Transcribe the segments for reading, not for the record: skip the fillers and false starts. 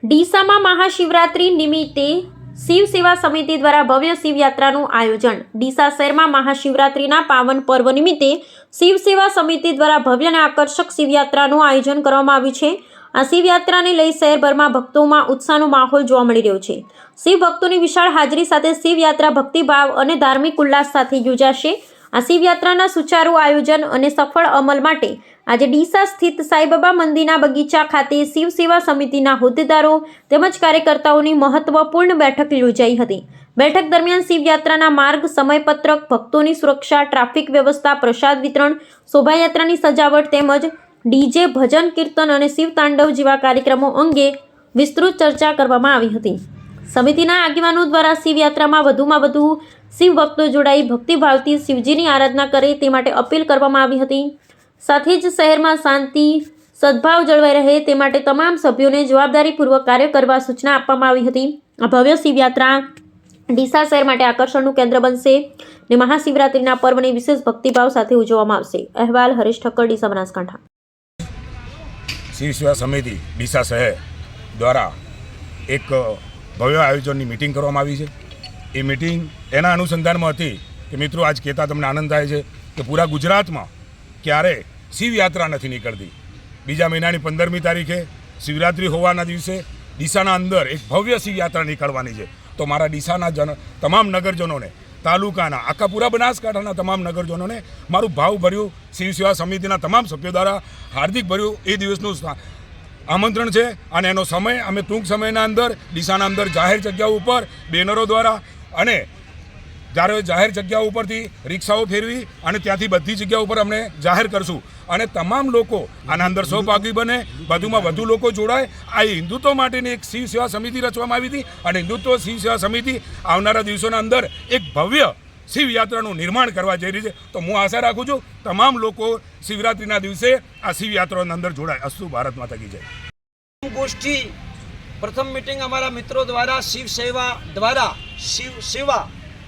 ડીસામાં મહાશિવરાત્રી નિમિત્તે શિવ સેવા સમિતિ દ્વારા ભવ્ય શિવયાત્રાનું આયોજન। ડીસા શહેરમાં મહાશિવરાત્રિના પાવન પર્વ નિમિત્તે શિવ સેવા સમિતિ દ્વારા ભવ્ય અને આકર્ષક શિવયાત્રાનું આયોજન કરવામાં આવ્યું છે। આ શિવયાત્રાને લઈ શહેરભરમાં ભક્તોમાં ઉત્સાહનો માહોલ જોવા મળી રહ્યો છે। શિવ ભક્તોની વિશાળ હાજરી સાથે શિવયાત્રા ભક્તિભાવ અને ધાર્મિક ઉલ્લાસ સાથે યોજાશે। આ શિવયાત્રાના સુચારુ આયોજન અને સફળ અમલ માટે આજે ડીસા સ્થિત સાંઈબાબા મંદિરના બગીચા ખાતે શિવ સેવા સમિતિના હોદ્દેદારો તેમજ કાર્યકર્તાઓની મહત્વપૂર્ણ બેઠક યોજાઈ હતી। બેઠક દરમિયાન શિવયાત્રાના માર્ગ, સમયપત્રક, ભક્તોની સુરક્ષા, ટ્રાફિક વ્યવસ્થા, પ્રસાદ વિતરણ, શોભાયાત્રાની સજાવટ તેમજ ડીજે, ભજન, કીર્તન અને શિવ તાંડવ જેવા કાર્યક્રમો અંગે વિસ્તૃત ચર્ચા કરવામાં આવી હતી। સમિતિના આગેવાનો દ્વારા શિવયાત્રામાં વધુમાં વધુ શિવ ભક્તો જોડાઈ ભક્તિભાવથી શિવજીની આરાધના કરે તે માટે અપીલ કરવામાં આવી હતી। સાથે જ શહેરમાં શાંતિ, સદભાવ જળવાઈ રહે તે માટે તમામ સભ્યોને જવાબદારીપૂર્વક કાર્ય કરવા સૂચના આપવામાં આવી હતી। આ ભવ્ય શિવયાત્રા ડીસા શહેર માટે આકર્ષણનું કેન્દ્ર બનશે અને મહાશિવરાત્રિના પર્વને વિશેષ ભક્તિભાવ સાથે ઉજવવામાં આવશે। અહેવાલ હરીશ ઠક્કર, ડીસા, બનાસકાંઠા। શિવ સેવા સમિતિ ડીસા શહેર દ્વારા એક ભવ્ય આયોજનની મિટિંગ કરવામાં આવી છે। એ મિટિંગ એના અનુસંધાનમાં હતી કે મિત્રો આજ કહેતા તમને આનંદ થાય છે કે પૂરા ગુજરાતમાં ક્યારે શિવયાત્રા નથી નીકળતી। બીજા મહિનાની 15મી તારીખે શિવરાત્રિ હોવાના દિવસે ડીસાના અંદર એક ભવ્ય શિવયાત્રા નીકળવાની છે। તો મારા ડીસાના તમામ નગરજનોને, તાલુકાના, આખા પૂરા બનાસકાંઠાના તમામ નગરજનોને મારું ભાવભર્યું શિવ સેવા સમિતિના તમામ સભ્યો દ્વારા હાર્દિક ભર્યું એ દિવસનું આમંત્રણ છે। અને એનો સમય અમે ટૂંક સમયના અંદર ડીસાના અંદર જાહેર જગ્યાઓ ઉપર બેનરો દ્વારા અને જ્યારે જાહેર જગ્યાઓ ઉપરથી રિક્ષાઓ ફેરવી અને ત્યાંથી બધી જગ્યા ઉપર અમને જાહેર કરશું અને તમામ લોકો આના અંદર સહભાગી બને, વધુમાં વધુ લોકો જોડાય। આ હિન્દુત્વ માટેની એક શિવ સેવા સમિતિ રચવામાં આવી હતી અને હિન્દુત્વ શિવ સેવા સમિતિ આવનારા દિવસોના અંદર એક ભવ્ય શિવયાત્રાનું નિર્માણ કરવા જઈ રહી છે। તો હું આશા રાખું છું તમામ લોકો શિવરાત્રિના દિવસે આ શિવયાત્રાની અંદર જોડાય। અસ્તુ, ભારત માતા કી જય। ગોષ્ઠી પ્રથમ મીટિંગ અમારા મિત્રો દ્વારા શિવ સેવા દ્વારા શિવ સેવા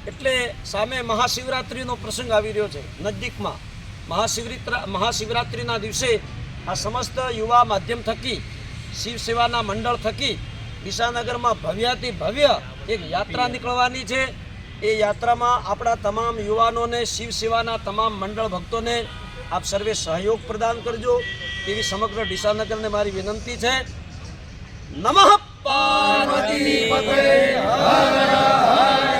એટલે સામે મહાશિવરાત્રિનો પ્રસંગ આવી રહ્યો છે નજદીકમાં। મહાશિવરાત્રિના દિવસે આ સમસ્ત યુવા માધ્યમ થકી શિવ સેવાના મંડળ થકી ડીસાનગરમાં ભવ્યાથી ભવ્ય એક યાત્રા નીકળવાની છે। એ યાત્રામાં આપણા તમામ યુવાનોને, શિવ સેવાના તમામ મંડળ ભક્તોને આપ સર્વે સહયોગ પ્રદાન કરજો એવી સમગ્ર ડીસાનગરને મારી વિનંતી છે। નમઃ પાર્વતી પતયે હર હર